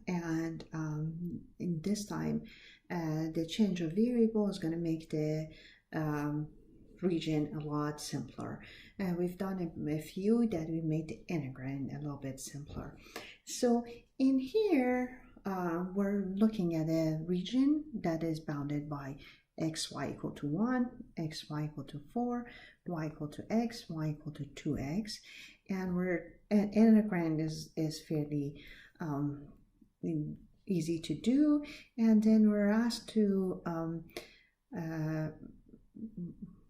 and in this time the change of variable is going to make the region a lot simpler. We've done a few that we made the integrand a little bit simpler. So in here we're looking at a region that is bounded by xy equal to 1, xy equal to 4, y equal to x, y equal to 2x, and integrand is fairly easy to do, and then we're asked to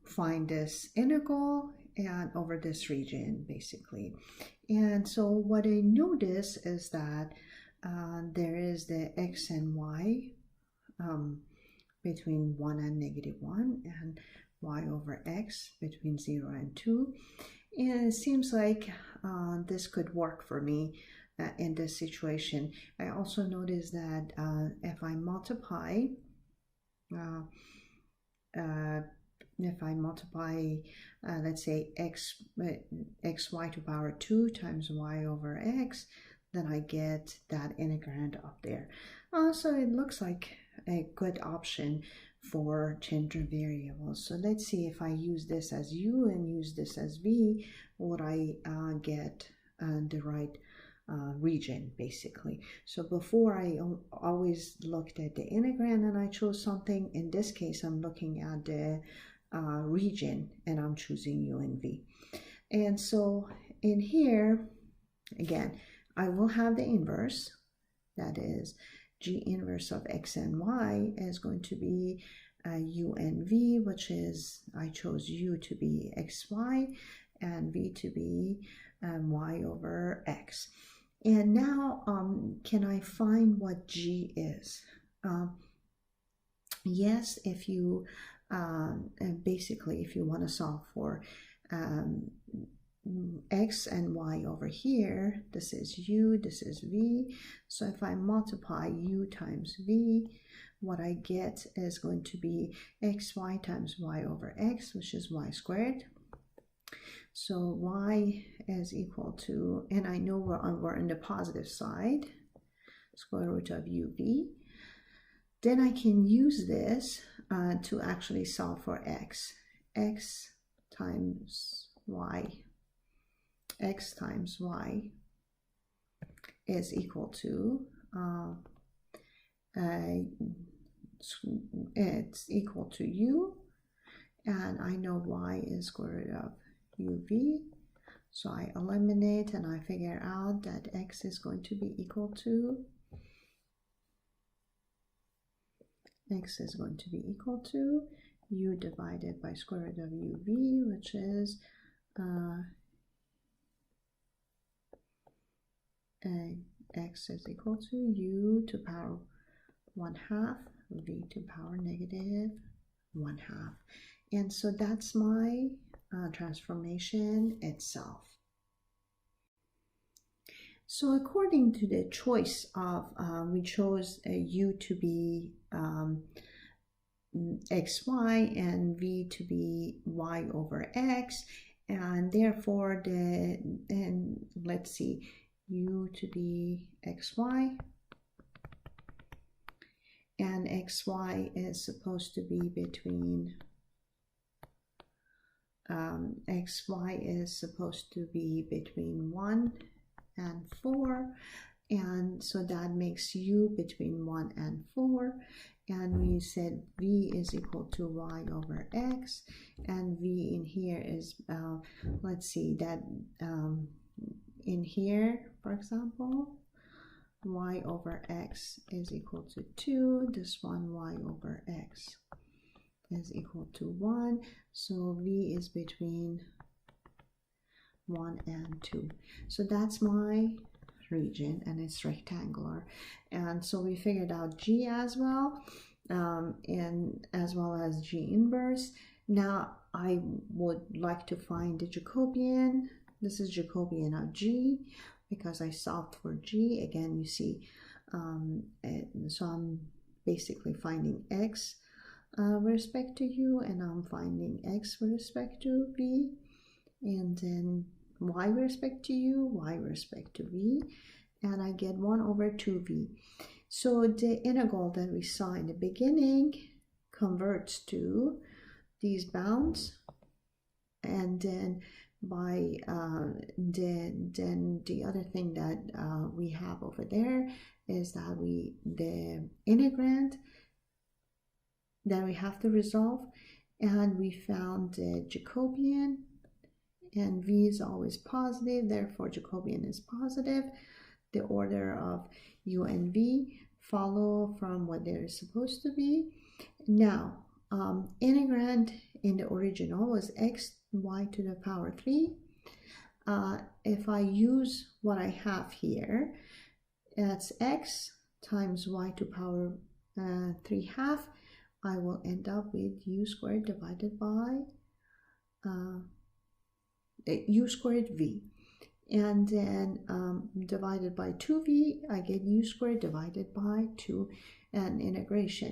find this integral and over this region basically. And so what I notice is that there is the x and y between 1 and -1, and y over x between 0 and 2. And it seems like this could work for me in this situation. I also notice that if I multiply let's say xy to power 2 times y over x, then I get that integrand up there. So it looks like a good option for change of variables. So let's see, if I use this as u and use this as v, would I get the right region basically. So before I always looked at the integrand and I chose something. In this case I'm looking at the region and I'm choosing u and v. And so in here again I will have the inverse, that is g inverse of x and y is going to be u and v, which is, I chose u to be xy and v to be y over x. And now can I find what g is? Yes, if you basically if you want to solve for x and y over here, this is u, this is v. So if I multiply u times v, what I get is going to be xy times y over x, which is y squared. So y is equal to, and I know we're on the positive side, square root of uv. Then I can use this to actually solve for x. X times y is equal to it's equal to u, and I know y is square root of uv, so I eliminate and I figure out that x is going to be equal to u divided by square root of uv, which is x is equal to u to power 1/2 v to power -1/2. And so that's my transformation itself. So according to the choice of, we chose u to be xy and v to be y over x, and therefore let's see, u to be xy, and xy is supposed to be between xy is supposed to be between 1 and 4, and so that makes u between 1 and 4, and we said v is equal to y over x, and v in here is let's see, that in here, for example, y over x is equal to 2, this one y over x is equal to 1, so v is between 1 and 2. So that's my region, and it's rectangular. And so we figured out g as well, and as well as g inverse. Now I would like to find the Jacobian. This is Jacobian of g, because I solved for g. Again, you see, so I'm basically finding x with respect to u, and I'm finding x with respect to v, and then y with respect to u, y with respect to v, and I get 1 over 2v. So the integral that we saw in the beginning converts to these bounds, and then by then the other thing that we have over there is that the integrand that we have to resolve, and we found the Jacobian, and v is always positive, therefore Jacobian is positive. The order of u and v follow from what they're supposed to be. Now, integrand in the original was x y to the power 3. If I use what I have here, that's x times y to power 3 half, I will end up with u squared divided by u squared v. And then divided by 2v, I get u squared divided by 2, and integration.